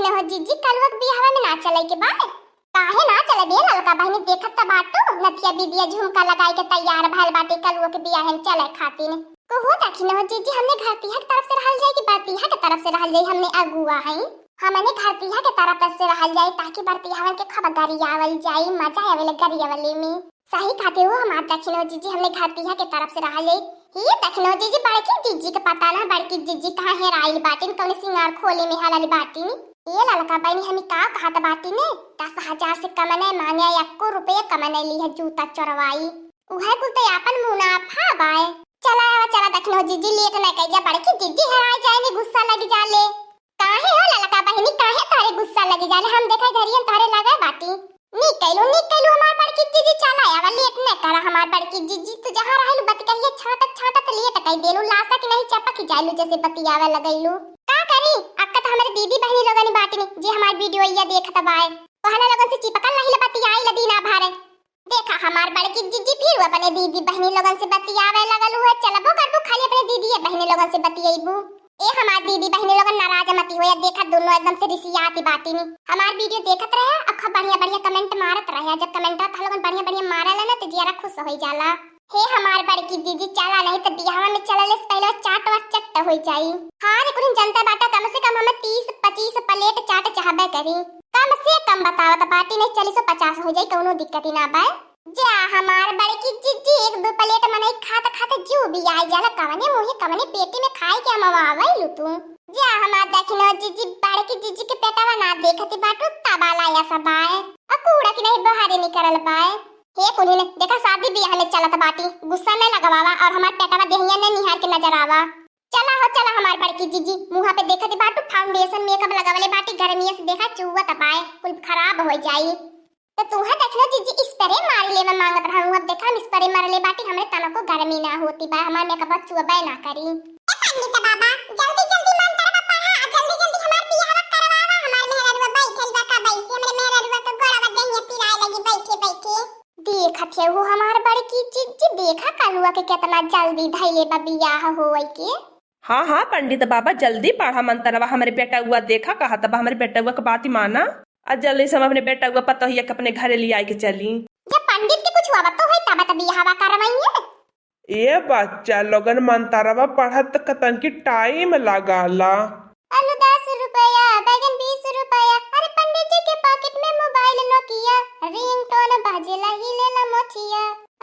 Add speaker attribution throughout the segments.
Speaker 1: देखने हो जीजी कलवा के बियाह में ना चले के बाय काहे ना चले बे ललका बहनी देखत त बाटू नथिया बिदिया झुमका लगाई के तैयार भइल बाटे कलवा के बियाह में चले खातिर को हो देखने हो जीजी हमने घर तिहा के तरफ से रहल जाए कि बरतिहा के तरफ से रहल जाए हमने अगुआ है हमने घर तिहा के तरफ से रहल जाए ताकि बरतिहा के खबरदारी आवल जाए मजा आवेले गरियावले में सही कहते हो हमार देखने हो जीजी हमने घर तिहा के तरफ से रहल जाए ये देखने हो जीजी बड़की जीजी के पता ना बड़की जीजी कहां हेराइल बाटिन कौन सिंगार खोले में हलाली बाटिन ये ललका बहनी हमें का कहत बाटी ने 10,000 से कम नहीं मांगे 1 रुपया कम नहीं ली है जूता चोरवाई उहे कुल तो अपन मुनाफा बाय चला देखनो जीजी लेट न कइजा बड़की जीजी हेरा जाए ने गुस्सा लग जाले काहे हो ललका बहनी काहे तारे गुस्सा लग जाले हम देखै घरियन तारे लगे बाटी निकलो हमार बड़की जीजी चला आवा लेट न करा हमार बड़की जीजी तो जहां रहल बत कहिए छाटत लेट कइ देलु लासा कि नहीं चपक जाइलु जैसे बतियावे लगैलु का करी अक्का तो हमारे दीदी बहनी लोगन बाटी में जे हमार वीडियो या देखत बाय कहना लोगन से चिपकल नहीं बतियाई लदीना भारे देखा हमार बड़की जीजी फिर अपने दीदी बहनी लोगन से बतियावे लगल हुए चलबो करबो खाली अपने दीदी बहनी लोगन से बतियाइबू ए हमार दीदी बहनी लोगन नाराज मती होया देखत दोनों एकदम से रिसियाती बाटी में हमार वीडियो देखत रहे अखा बढ़िया कमेंट मारत रहे जब कमेंट था लोगन बढ़िया मारला ना तो जियारा खुश हो जाला हे हमार बड़की दीदी चला नहीं तो बियाह में चलले से पहले चाट और चट्ट हो जाई हां रे जनता बाटा कम से कम हमें 30-25 प्लेट चाट चाहबे करी कम से कम बताओ तो बाटी नहीं 40-50 हो जाई कोनो दिक्कत ही ना बा जा हमार बड़की जीजी 1-2 प्लेट मने खाते जीव भी आई जाला कवने पेटी में खाए के मवावैलु तू जा हमार देखनो जीजी बड़की जीजी के पेटवा ना देखती बाटू तबाला या सबाए अकूड़ा की नहीं बहारे निकलल पाए हे कुनी ने देखा शादी बियाह में चलत बाटी गुस्सा में लगवावा और हमार पेटवा देहिया ने निहार के नजर आवा चला हमार बड़की जीजी मुंह पे देखती बाटू फाउंडेशन मेकअप लगावले बाटी गर्मी से देखा चुवा तपाए कुल खराब हो जाई तो तू है देखलो जीजी स्प्रे मार ले में मांगत रहू अब देखा हम स्प्रे मार ले बाटी हमरे तना को गर्मी ना होती बा हमार मेकअप चुवा ना करी ए पंडित बाबा जल्दी मंत्र पढ़ा जल्दी हमार बियाह करवावा हमार मेहररुआ बैठल बा का बैसे हमरे मेहररुआ के गोड़वा देहिया पिराए लगी बैठे देखत है वो हमार बड़की जीजी देखा कलुआ के कितना जल्दी धइले बा बियाह होई के
Speaker 2: हाँ पंडित बाबा जल्दी पढ़ा मंत्रवा हमारे बेटा हुआ देखा कहा तब हमारे बेटा हुआ की बात ही माना आज जल्दी से हम अपने बेटा हुआ पता ही अपने घरे ले आई के चली
Speaker 1: जब पंडित के कुछ हुआ तो है तब बियाह करवाइए
Speaker 3: ये बच्चा लोगन मंत्रवा पढ़त कतन की टाइम लगाला
Speaker 1: आलू 10 रुपया बैगन 20 रुपया अरे पंडित जी के पॉकेट में मोबाइल नोकिया रिंगटोन बाजेला हिलेला मोचिया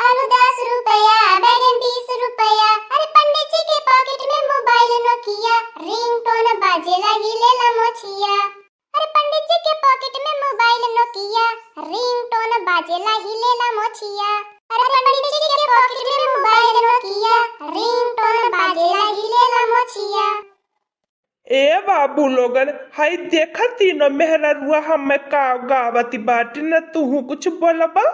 Speaker 1: आलू 10 रुपया बैगन 20 रुपया अरे पंडित जी के पॉकेट में मोबाइल नोकिया रिंगटोन बाजेला हिलेला मोचिया अरे पंडित जी के पॉकेट में मोबाइल नोकिया रिंगटोन बाजेला हिलेला मोचिया अरे पंडित जी के पॉकेट में मोबाइल नोकिया रिंगटोन बाजेला हिलेला मोचिया
Speaker 3: ए बाबू लोगन हाई देखती न मेहररुआ हमें का गावती बाटी न तू कुछ बोलबा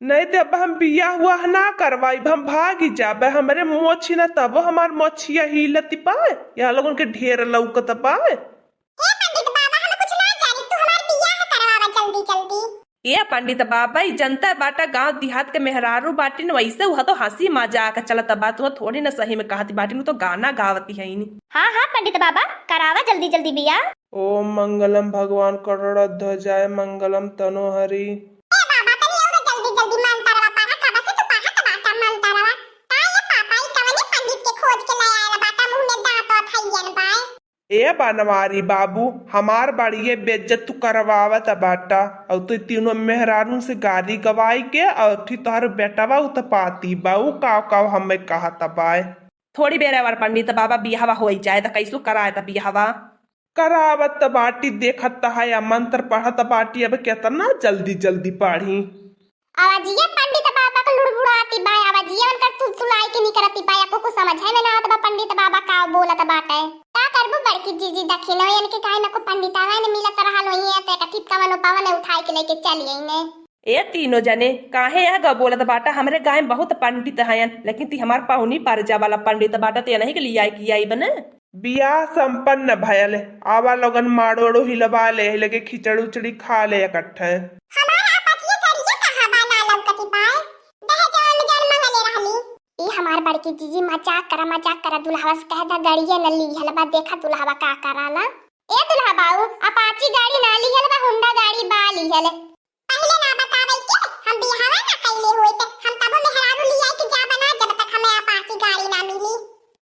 Speaker 3: नहीं दे हम बिया हुआ ना करवाई हम भागी जाबे हमरे मोछी न तब हमार मोछिया हिलती पाए यहाँ लोगन के ढेर लौकत पाए
Speaker 2: ये पंडित बाबा जनता बाटा गांव देहात के मेहरारू बाटी न वैसे हुआ तो हंसी मजाक चलता बात हुआ थोड़ी न सही में कहती बाटी न तो गाना गावती है
Speaker 1: हाँ पंडित बाबा करावा जल्दी बिया
Speaker 3: ओम मंगलम भगवान करोड़ ध्वजाय मंगलम तनोहरि ए बनवारी बाबू हमार बड़िए बेज्जत तू करवावत बाटा और तू तीनों मेहरारू से गाड़ी गवाई के और तोहर बेटवा उतपाती बाऊ का हमें कहा तबाए
Speaker 2: थोड़ी बेरा वार पंडित बाबा बियाहवा हो जाए तो कैसो कराए था बियाहवा
Speaker 3: करावत बाटी देखत है मंत्र पढ़त बाटी अब कितना जल्दी पढ़ी
Speaker 1: आवाजिया पंडित बाबा का लुड़बुड़ाती बाय आवाजिया उनकर तुलतुलाई के नहीं करती बाय आपको कुछ समझ है में ना आता पंडित बाबा का बोलत बाटे का करबो बड़की जीजी दखिनो यानी के काहे न को पंडितावा ने मिलत रहल होई है ते का टिपका मनो पावन उठाई के लेके चली आई ने
Speaker 2: ए तीनों जने काहे यह ग बोलत बाटा हमरे गाय में बहुत पंडित हैं लेकिन ती हमार पाहुनी परजा वाला पंडित बाटा ते नहीं के लिए आई की आई बने
Speaker 3: बियाह संपन्न भयल आवा लोगन माड़ोड़ो हिलवा ले लगे खिचड़ उचड़ी खा ले इकट्ठे
Speaker 1: हमार बड़की जीजी मजाक करा दुल्हावा से कह दा गड़िया न ली हलबा देखा दुल्हावा का कराला ए दुल्हा बाऊ अपाची ले पहले ना बतावे के हम बिहावा ना कैले होई त हम तब मेहरारू लिया के जा बना जब तक हमें अपाची गाड़ी ना मिली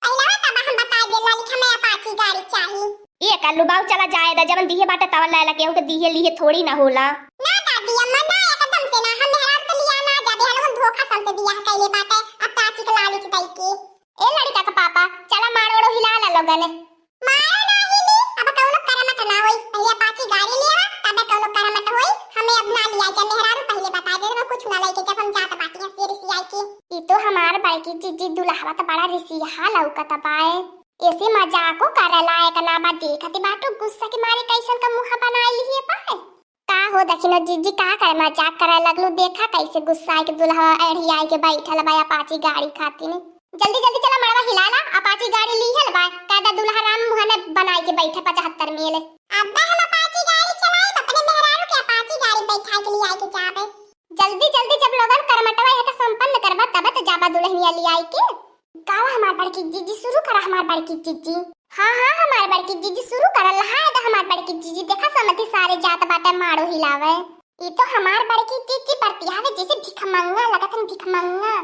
Speaker 1: पहले तब हम बता देला कि हमें अपाची गाड़ी चाहिए। ये कल्लू बाऊ चला जाए दा जब दिए बाटे तवल लायला केहू के दिए लिए थोड़ी ना होला ना दादी अम्मा ना एकदम से ना हम मेहरारू तो लिया ना जाबे हम धोखा संते बियाह कैले बाटे अपाची के लालच दई के ए लड़का का पापा चला मारोड़ो हिला ला लोगन मारो ना हिली अब कौनो करमत ना होई पहले अपाची गाड़ी लिया तब कौनो करमत होई हमें अब ना लिया जा मेहरारू पहले बता दे मैं कुछ ना लेके जब हम जात बाटी से रिसियाई के ई तो हमार बड़की जीजी दुल्हा त बड़ा रिसिया लौकत बाए ऐसे मजाको करला एक ना बा देखत बाटो गुस्सा के मारे कैसन का मुंह बनाई लिए पाए का हो दखिनो जीजी का करे मजाक करे लगलू देखा कैसे गुस्सा के दुल्हा एढ़ी आई के बैठल बा अपाची गाड़ी खातिर जल्दी जल्दी चला मड़वा हिलाला अपाची गाड़ी लीहल बा कादा दुल्हा राम मुंह ने बनाई के बैठे 75 मेले अब्बा हम अपाची गाड़ी चलाए अपने मेहरारू के अपाची गाड़ी बैठा के लिए आई के जाबे जल्दी जल्दी जब लोगन करमटवा है तो संपन्न करबा तब तो जाबा दुल्हनिया ले आई के गावा हमार बड़की जीजी शुरू करा हमार बड़की जीजी हां हमार बड़की जीजी शुरू करल है तो हमार बड़की जीजी देखा समझी सारे जात बाटे मारो हिलावे ई तो हमार बड़की जीजी बरतियावे जैसे भिखमंगा लगतन भिखमंगा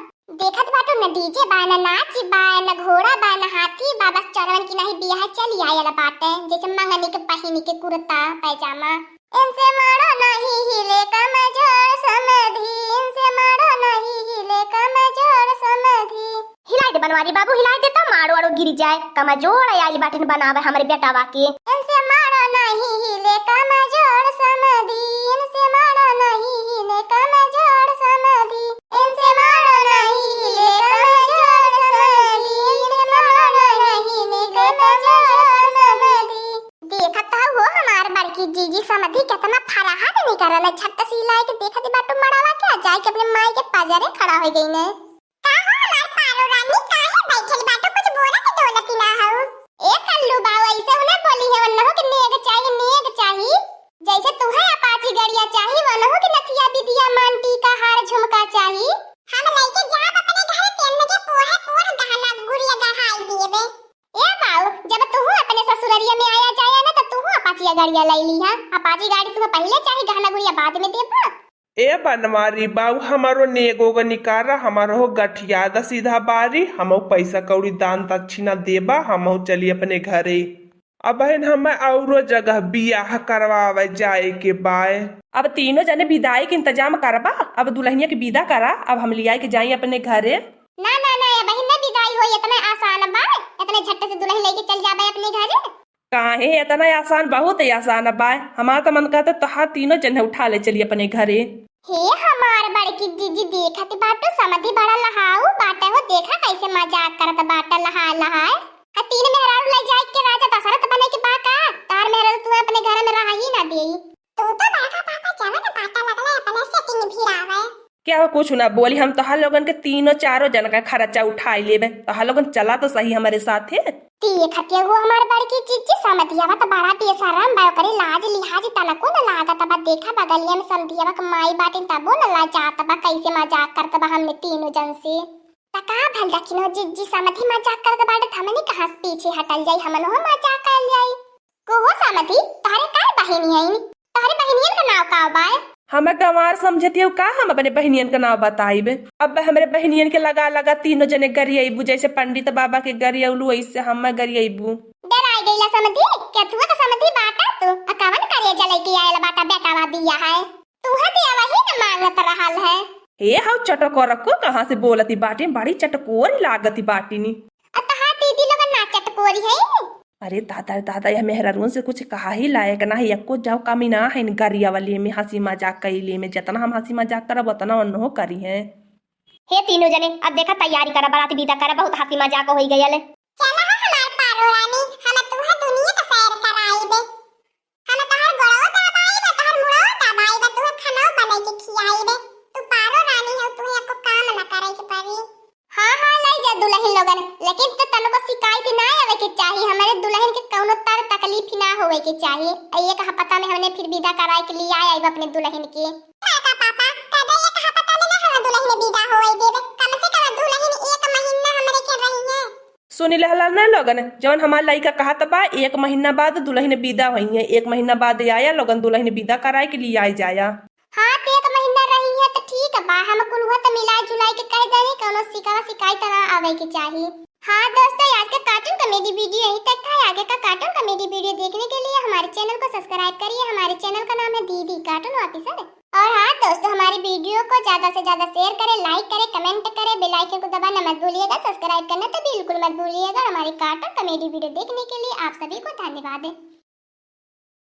Speaker 1: देखत बाटो न डीजे बा न नाच बा न घोड़ा बा न हाथी बा बस चरवन की नहीं बियाह चली आयल बाटे जैसे मंगनी के पहिनी के कुर्ता पैजामा इनसे मारो नहीं हिले कमजोर समधी इनसे मारो नहीं हिले कमजोर समधी हिलाए दे बनवारी बाबू हिलाए दे त मारो आरो गिर जाए कमजोर आइल बाटे बनावे हमरे बेटावा के इनसे मारो नहीं हिले कमजोर समधी इनसे मारो नहीं हिले कमजोर समधी इनसे मारो नहीं हिले कमजोर समधी इनसे मारो नहीं हिले कमजोर समधी देखता हो हमार बड़की जीजी समधी कितना फराहा नहीं करल झट सिलाई के देखत बाटू मड़ावा के जाए के अपने माई के पाजरे खड़ा हो गई ने का हो हमार पारो रानी काहे बैठल बाटू कुछ बोला के दौलत ना हो ए कल्लू बाऊ ऐसे उन्हें बोली है वन्नो के नेग चाहिए जैसे तुम्हें अपाची गड़िया चाहिए वन्नो के नथिया बिदिया मांटी का हार झुमका चाहिए हम लेके जाब अपने घर तेल के पोहे गहना गुड़िया गहाई देबे ए बाऊ जब तू अपने ससुररिया में आया जाए ना तो तू अपाची गाड़िया ले ली हां अपाची गाड़ी तुम्हें पहले चाहिए गहना गुड़िया बाद में देबा
Speaker 3: ए बनवारी बाऊ हमारो नेगोग निकारा हमारो गठिया दा सीधा बारी हमो पैसा कौड़ी दान दक्षिणा देबा हमो चली अपने घरे अब हमें औरो जगह बियाह करवावे जाए के बाय
Speaker 2: अब तीनों जने विदाई के इंतजाम करबा अब दुल्हनिया के विदा करा अब हम लिया के जाई अपने घरे
Speaker 1: ना ना ना ये बहिन विदाई होई इतना आसान बा इतने झट से दुल्हन लेके चल जाबे अपने घरे
Speaker 2: काहे इतना आसान बहुत ही आसान बा हमार तो मन कहता तोहार तीनों जने उठा ले चली अपने घरे
Speaker 1: हे हमार बड़की जीजी देखत बाटो समधी बड़ा लहाऊ बाटे हो देखा कैसे मजाक करत बाटा लहाए तीन मेहरारू ले जाए के राजा दशरथ बने के बाका तार मेहरारू तू अपने घर में रहा ही ना देई तू तो बड़का पापा जाना तो बाटा लगले अपने सेटिंग भी आवे
Speaker 2: क्या कुछ ना बोली हम तोहार लोगन के तीनों चारों जन का खर्चा उठाई लेबे तोहार लोगन चला तो सही हमारे साथ है
Speaker 1: देखते वो हमार बड़की जीजी समधियावा तो बड़ा बेशरम बा करे लाज लिहाज तनको न लागत बा देखा बगलिया में समधियावा के माई बाटिन तबो न लाजात बा कैसे मजाक करत बा हमने तीनों जन से तका भल दखिनो जीजी समधी मजाक करत बाटे हमने कहां पीछे हटल जाई हमन हो मजाक कर जाई को हो समधी तारे काय बहिनी है तारे बहिनियन का नाम का बा
Speaker 2: हमें गंवार समझती हो का हम अपने बहनियन का नाम बताइबे अब हमारे बहनियन के लगा तीनों जने गरियाबू जैसे पंडित बाबा के गरियलू ऐसे हम गरियाबू
Speaker 1: डराई गईला समधी क्या तू का समधी बाटा तू अकावन करिया जले के आयल बाटा बेटावा बिया है तू हदिया वही न मांगत रहल है
Speaker 2: हे हाउ चटकोर को कहां से बोलती बाटी बड़ी चटकोर लागती बाटी नी
Speaker 1: अतहा दीदी लोग ना चटकोरी है
Speaker 2: अरे दादा यह मेहरारून से कुछ कहा ही लायक ना है एको जाओ कमी ना है गरिया वाली में हंसी मजाक कैले में जितना हम हंसी मजाक करब उतना उन्हों करी है
Speaker 1: हे तीनों जने अब देखा तैयारी करा बाराती विदा करा बहुत हंसी मजाक होई गयल चला हमार पारो रानी हम तुहे दुनिया का सैर कराईबे हम तोहर गोड़ो दबाईबे तोहर मुड़ो दबाईबे तुहे खाना बनाई के खियाईबे तू पारो रानी हो तुहे एको काम ना करे के पड़ी हां ले जा दुल्हन लोगन लेकिन तो तनको शिकायत ना आवे के चाहिए हमारे दुल्हन के कौनो तर तकलीफ ना होवे के चाहिए ये कहा पता में हमने फिर विदा कराए के लिए आए अपने दुल्हन के पापा कदा ये कहा पता में ना हम दुल्हन विदा होए देबे कम से कम दुल्हन एक महीना हमरे के रही है
Speaker 2: सुनी लहला न लोगन जवन हमार लड़का कहा बा 1 महीना बाद दुल्हन विदा हुई है, 1 महीना बाद आया लोगन दुल्हन विदा कराए के लिए आ जाया।
Speaker 1: हाँ तो 1 महीना रही है तो ठीक है बा, हम कुल हुआ तो मिलाई जुलाई के कह देनी कोनो शिकायत ना आवे के चाहिए। हाँ दोस्तों, आज का कार्टून कॉमेडी वीडियो यहीं तक था। आगे का कार्टून कॉमेडी वीडियो देखने के लिए हमारे चैनल को सब्सक्राइब करिए। हमारे चैनल का नाम है दीदी कार्टून ऑफिसर। और हाँ दोस्तों, हमारी वीडियो को ज्यादा से ज्यादा शेयर करें, लाइक करें, कमेंट करें, बेल आइकन को दबाना मत भूलिएगा, सब्सक्राइब करना तो बिल्कुल मत भूलिएगा। हमारी कार्टून कॉमेडी वीडियो देखने के लिए आप सभी को धन्यवाद।